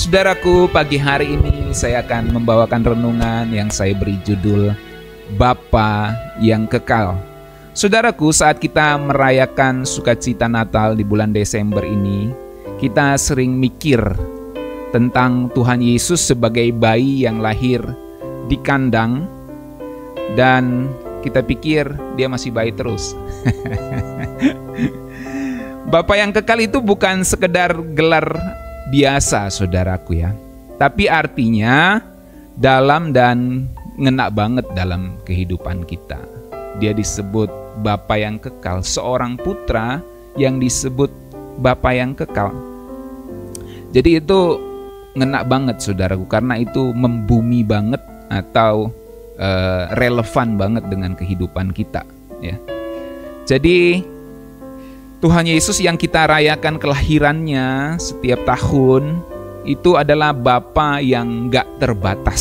Saudaraku, pagi hari ini saya akan membawakan renungan yang saya beri judul Bapa yang Kekal. Saudaraku, saat kita merayakan sukacita Natal di bulan Desember ini, kita sering mikir tentang Tuhan Yesus sebagai bayi yang lahir di kandang dan kita pikir dia masih bayi terus. Bapa yang kekal itu bukan sekedar gelar biasa, saudaraku ya. Tapi artinya dalam dan ngena banget dalam kehidupan kita. Dia disebut Bapa yang kekal, seorang putra yang disebut Bapa yang kekal. Jadi itu ngena banget, saudaraku, karena itu membumi banget atau relevan banget dengan kehidupan kita ya. Jadi Tuhan Yesus yang kita rayakan kelahirannya setiap tahun itu adalah Bapa yang gak terbatas.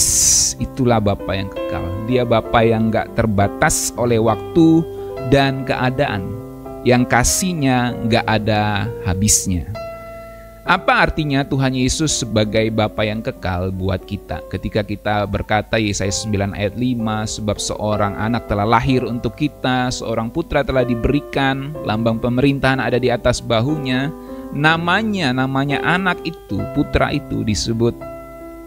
Itulah Bapa yang kekal. Dia Bapa yang gak terbatas oleh waktu dan keadaan, yang kasihnya gak ada habisnya. Apa artinya Tuhan Yesus sebagai Bapa yang kekal buat kita? Ketika kita berkata Yesaya 9 ayat 5, sebab seorang anak telah lahir untuk kita, seorang putra telah diberikan, lambang pemerintahan ada di atas bahunya. Namanya anak itu, putra itu disebut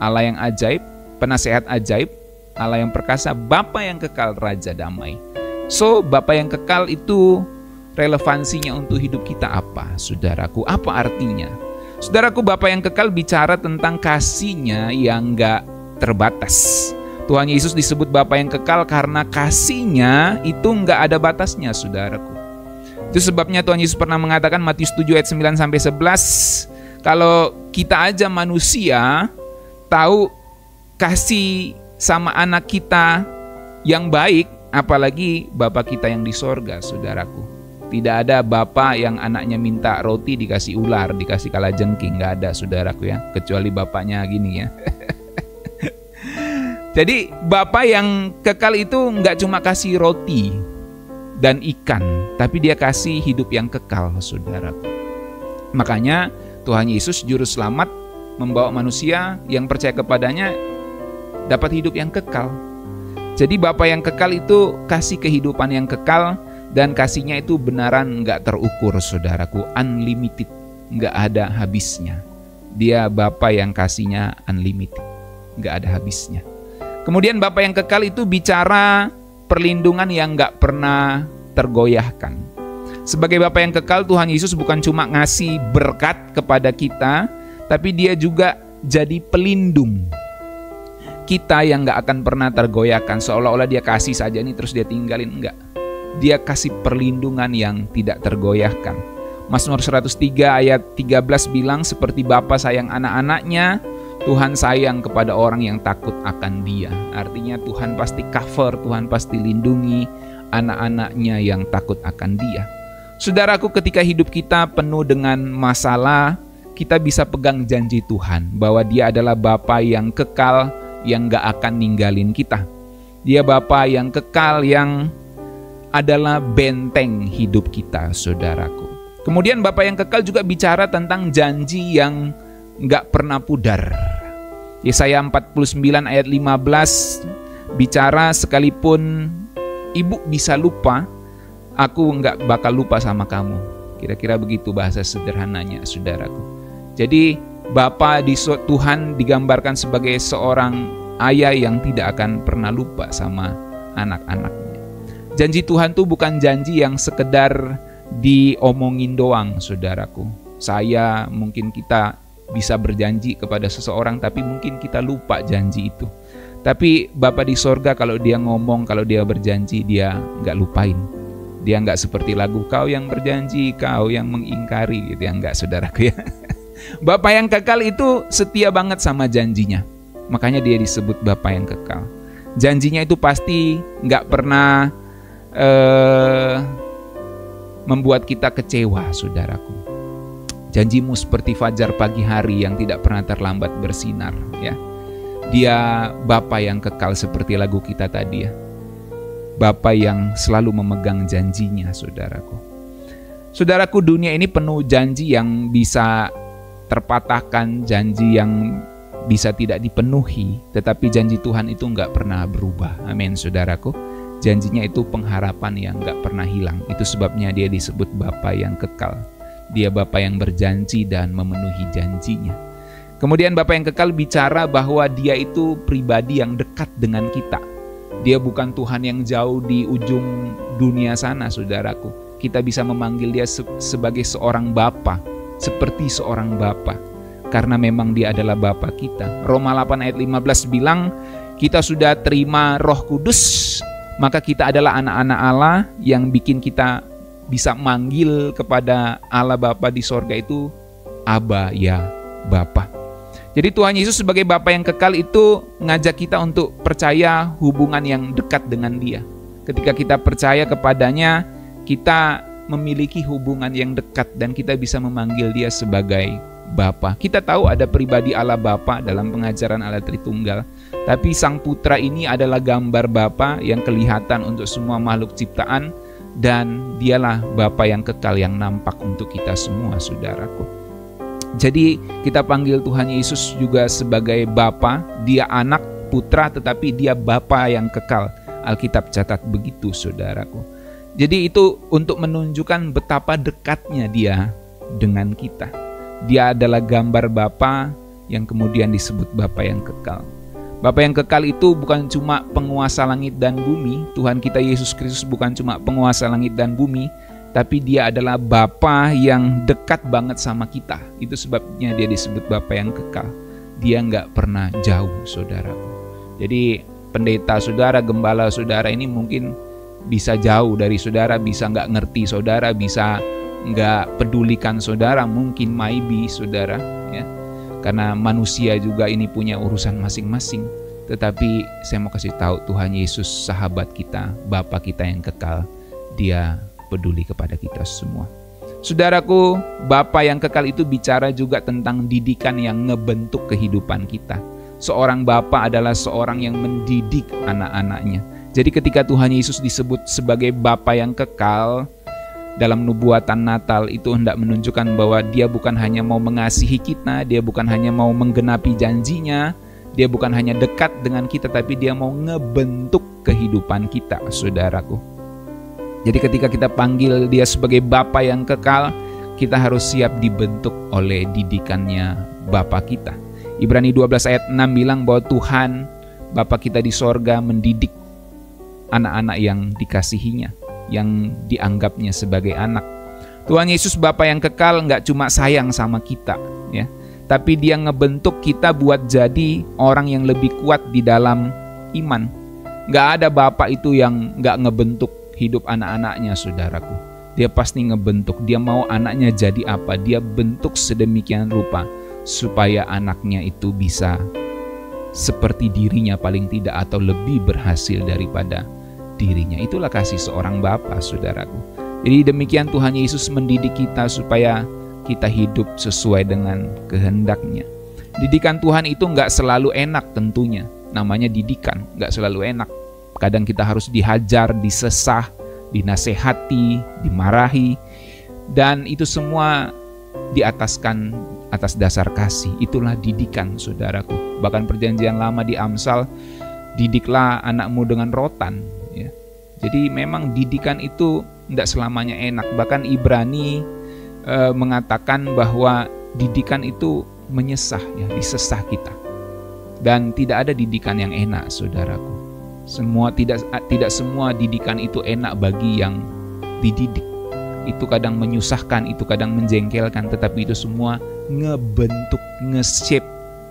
Allah yang ajaib, penasehat ajaib, Allah yang perkasa, Bapa yang kekal, Raja damai. So, Bapa yang kekal itu relevansinya untuk hidup kita apa, saudaraku? Apa artinya? Saudaraku, Bapa yang kekal bicara tentang kasihnya yang gak terbatas. Tuhan Yesus disebut Bapa yang kekal karena kasihnya itu gak ada batasnya, saudaraku. Itu sebabnya Tuhan Yesus pernah mengatakan Matius 7 ayat 9-11, kalau kita aja manusia tahu kasih sama anak kita yang baik, apalagi Bapa kita yang di sorga, saudaraku. Tidak ada bapa yang anaknya minta roti dikasih ular, dikasih kalajengking. Nggak ada, saudaraku ya. Kecuali bapaknya gini ya. Jadi Bapa yang kekal itu nggak cuma kasih roti dan ikan, tapi dia kasih hidup yang kekal, saudaraku. Makanya Tuhan Yesus juru selamat membawa manusia yang percaya kepadanya dapat hidup yang kekal. Jadi Bapa yang kekal itu kasih kehidupan yang kekal. Dan kasihnya itu benaran gak terukur, saudaraku, unlimited, gak ada habisnya. Dia Bapa yang kasihnya unlimited, gak ada habisnya. Kemudian Bapa yang kekal itu bicara perlindungan yang gak pernah tergoyahkan. Sebagai Bapa yang kekal, Tuhan Yesus bukan cuma ngasih berkat kepada kita, tapi dia juga jadi pelindung kita yang gak akan pernah tergoyahkan. Seolah-olah dia kasih saja nih terus dia tinggalin, enggak. Dia kasih perlindungan yang tidak tergoyahkan. Mazmur 103 ayat 13 bilang, seperti Bapa sayang anak-anaknya, Tuhan sayang kepada orang yang takut akan Dia. Artinya Tuhan pasti cover, Tuhan pasti lindungi anak-anaknya yang takut akan Dia. Saudaraku, ketika hidup kita penuh dengan masalah, kita bisa pegang janji Tuhan bahwa Dia adalah Bapa yang kekal, yang gak akan ninggalin kita. Dia Bapa yang kekal, yang adalah benteng hidup kita, saudaraku. Kemudian Bapa yang kekal juga bicara tentang janji yang gak pernah pudar. Yesaya 49 ayat 15 bicara, sekalipun ibu bisa lupa, aku gak bakal lupa sama kamu. Kira-kira begitu bahasa sederhananya, saudaraku. Jadi Bapa di Tuhan digambarkan sebagai seorang ayah yang tidak akan pernah lupa sama anak-anaknya. Janji Tuhan tuh bukan janji yang sekedar diomongin doang, saudaraku. Mungkin kita bisa berjanji kepada seseorang, tapi mungkin kita lupa janji itu. Tapi Bapa di sorga kalau dia ngomong, kalau dia berjanji, dia nggak lupain. Dia nggak seperti lagu, kau yang berjanji, kau yang mengingkari, gitu ya, nggak, saudaraku ya. Bapa yang kekal itu setia banget sama janjinya. Makanya dia disebut Bapa yang kekal. Janjinya itu pasti nggak pernah membuat kita kecewa, saudaraku. Janjimu seperti fajar pagi hari yang tidak pernah terlambat bersinar, ya. Dia Bapa yang kekal seperti lagu kita tadi ya. Bapa yang selalu memegang janjinya, saudaraku. Saudaraku, dunia ini penuh janji yang bisa terpatahkan, janji yang bisa tidak dipenuhi, tetapi janji Tuhan itu nggak pernah berubah. Amin, saudaraku. Janjinya itu pengharapan yang nggak pernah hilang. Itu sebabnya dia disebut Bapa yang kekal. Dia Bapa yang berjanji dan memenuhi janjinya. Kemudian Bapa yang kekal bicara bahwa dia itu pribadi yang dekat dengan kita. Dia bukan Tuhan yang jauh di ujung dunia sana, saudaraku. Kita bisa memanggil dia sebagai seorang Bapa, seperti seorang Bapa. Karena memang dia adalah Bapa kita. Roma 8 ayat 15 bilang, kita sudah terima Roh Kudus, maka kita adalah anak-anak Allah yang bikin kita bisa manggil kepada Allah Bapa di sorga itu Aba, ya Bapa. Jadi Tuhan Yesus sebagai Bapa yang kekal itu ngajak kita untuk percaya hubungan yang dekat dengan Dia. Ketika kita percaya kepadanya, kita memiliki hubungan yang dekat dan kita bisa memanggil Dia sebagai Bapa. Kita tahu ada pribadi Allah Bapa dalam pengajaran Allah Tritunggal, tapi Sang Putra ini adalah gambar Bapa yang kelihatan untuk semua makhluk ciptaan, dan dialah Bapa yang kekal yang nampak untuk kita semua, saudaraku. Jadi kita panggil Tuhan Yesus juga sebagai Bapa. Dia anak, putra, tetapi dia Bapa yang kekal. Alkitab catat begitu, saudaraku. Jadi itu untuk menunjukkan betapa dekatnya dia dengan kita. Dia adalah gambar Bapa yang kemudian disebut Bapa yang kekal. Bapa yang kekal itu bukan cuma penguasa langit dan bumi. Tuhan kita Yesus Kristus bukan cuma penguasa langit dan bumi, tapi dia adalah Bapa yang dekat banget sama kita. Itu sebabnya dia disebut Bapa yang kekal. Dia nggak pernah jauh, saudaraku. Jadi pendeta saudara, gembala saudara ini mungkin bisa jauh dari saudara, bisa nggak ngerti saudara, bisa nggak pedulikan saudara, mungkin maybe saudara, ya. Karena manusia juga ini punya urusan masing-masing. Tetapi saya mau kasih tahu, Tuhan Yesus sahabat kita, Bapa kita yang kekal. Dia peduli kepada kita semua. Saudaraku, Bapa yang kekal itu bicara juga tentang didikan yang ngebentuk kehidupan kita. Seorang Bapa adalah seorang yang mendidik anak-anaknya. Jadi ketika Tuhan Yesus disebut sebagai Bapa yang kekal, dalam nubuatan Natal itu hendak menunjukkan bahwa dia bukan hanya mau mengasihi kita, dia bukan hanya mau menggenapi janjinya, dia bukan hanya dekat dengan kita, tapi dia mau ngebentuk kehidupan kita, saudaraku. Jadi ketika kita panggil dia sebagai Bapa yang kekal, kita harus siap dibentuk oleh didikannya Bapa kita. Ibrani 12 ayat 6 bilang bahwa Tuhan, Bapa kita di sorga, mendidik anak-anak yang dikasihinya, yang dianggapnya sebagai anak. Tuhan Yesus Bapa yang kekal nggak cuma sayang sama kita, ya, tapi dia ngebentuk kita buat jadi orang yang lebih kuat di dalam iman. Nggak ada Bapa itu yang nggak ngebentuk hidup anak-anaknya, saudaraku. Dia pasti ngebentuk. Dia mau anaknya jadi apa, dia bentuk sedemikian rupa supaya anaknya itu bisa seperti dirinya paling tidak, atau lebih berhasil daripada dirinya. Itulah kasih seorang Bapa, saudaraku. Jadi demikian Tuhan Yesus mendidik kita supaya kita hidup sesuai dengan kehendaknya. Didikan Tuhan itu nggak selalu enak tentunya. Namanya didikan, nggak selalu enak. Kadang kita harus dihajar, disesah, dinasehati, dimarahi, dan itu semua diataskan atas dasar kasih. Itulah didikan, saudaraku. Bahkan perjanjian lama di Amsal, didiklah anakmu dengan rotan. Ya. Jadi memang didikan itu tidak selamanya enak. Bahkan Ibrani mengatakan bahwa didikan itu menyesah, ya, disesah kita. Dan tidak ada didikan yang enak, saudaraku. Tidak semua didikan itu enak bagi yang dididik. Itu kadang menyusahkan, itu kadang menjengkelkan, tetapi itu semua ngebentuk, nge-shape,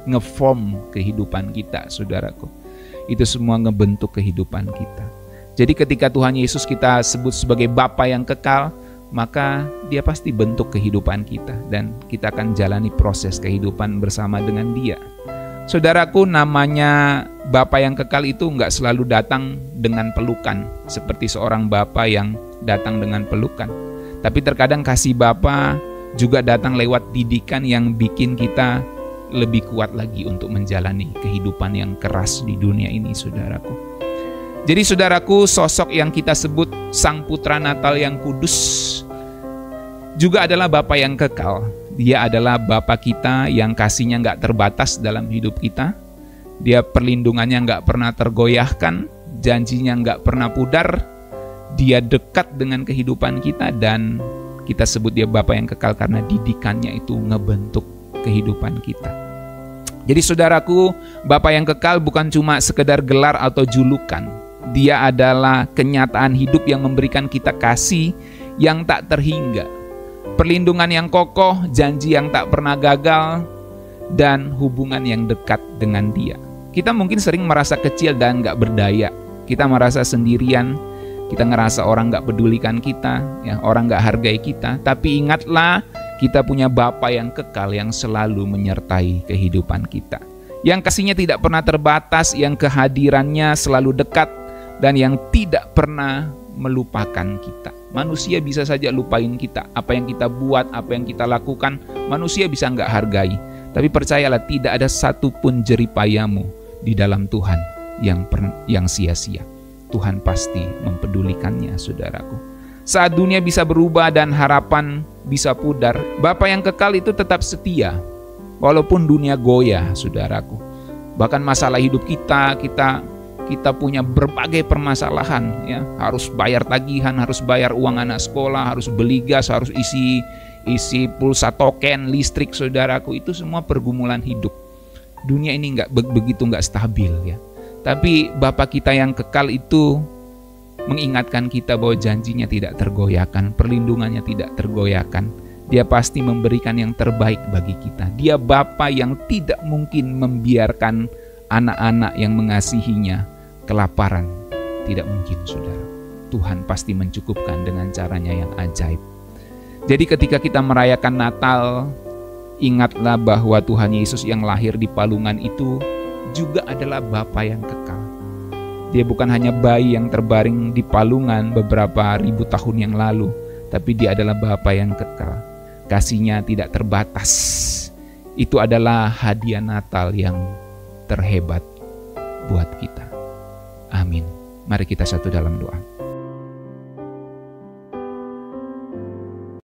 nge-form kehidupan kita, saudaraku. Itu semua ngebentuk kehidupan kita. Jadi ketika Tuhan Yesus kita sebut sebagai Bapa yang kekal, maka dia pasti bentuk kehidupan kita, dan kita akan jalani proses kehidupan bersama dengan dia. Saudaraku, namanya Bapa yang kekal itu nggak selalu datang dengan pelukan, seperti seorang Bapa yang datang dengan pelukan. Tapi terkadang kasih Bapa juga datang lewat didikan yang bikin kita lebih kuat lagi untuk menjalani kehidupan yang keras di dunia ini, saudaraku. Jadi saudaraku, sosok yang kita sebut Sang Putra Natal yang kudus juga adalah Bapa yang kekal. Dia adalah Bapa kita yang kasihnya nggak terbatas dalam hidup kita. Dia perlindungannya nggak pernah tergoyahkan, janjinya nggak pernah pudar. Dia dekat dengan kehidupan kita dan kita sebut dia Bapa yang kekal karena didikannya itu ngebentuk kehidupan kita. Jadi saudaraku, Bapa yang kekal bukan cuma sekedar gelar atau julukan. Dia adalah kenyataan hidup yang memberikan kita kasih yang tak terhingga, perlindungan yang kokoh, janji yang tak pernah gagal, dan hubungan yang dekat dengan Dia. Kita mungkin sering merasa kecil dan gak berdaya. Kita merasa sendirian, kita ngerasa orang gak pedulikan kita, ya, orang gak hargai kita. Tapi ingatlah, kita punya Bapa yang kekal yang selalu menyertai kehidupan kita. Yang kasihnya tidak pernah terbatas, yang kehadirannya selalu dekat, dan yang tidak pernah melupakan kita. Manusia bisa saja lupain kita, apa yang kita buat, apa yang kita lakukan, manusia bisa nggak hargai. Tapi percayalah, tidak ada satupun jeripayamu di dalam Tuhan yang sia-sia. Tuhan pasti mempedulikannya, saudaraku. Saat dunia bisa berubah dan harapan bisa pudar, Bapa yang kekal itu tetap setia. Walaupun dunia goyah, saudaraku. Bahkan masalah hidup kita punya berbagai permasalahan, ya. Harus bayar tagihan, harus bayar uang anak sekolah, harus beli gas, harus isi pulsa token listrik, saudaraku. Itu semua pergumulan hidup. Dunia ini begitu nggak stabil, ya. Tapi Bapa kita yang kekal itu mengingatkan kita bahwa janjinya tidak tergoyahkan, perlindungannya tidak tergoyahkan. Dia pasti memberikan yang terbaik bagi kita. Dia Bapa yang tidak mungkin membiarkan anak-anak yang mengasihinya kelaparan. Tidak mungkin, saudara. Tuhan pasti mencukupkan dengan caranya yang ajaib. Jadi ketika kita merayakan Natal, ingatlah bahwa Tuhan Yesus yang lahir di palungan itu juga adalah Bapa yang kekal. Dia bukan hanya bayi yang terbaring di palungan beberapa ribu tahun yang lalu, tapi dia adalah Bapa yang kekal. Kasihnya tidak terbatas. Itu adalah hadiah Natal yang terhebat buat kita. Amin. Mari kita satu dalam doa.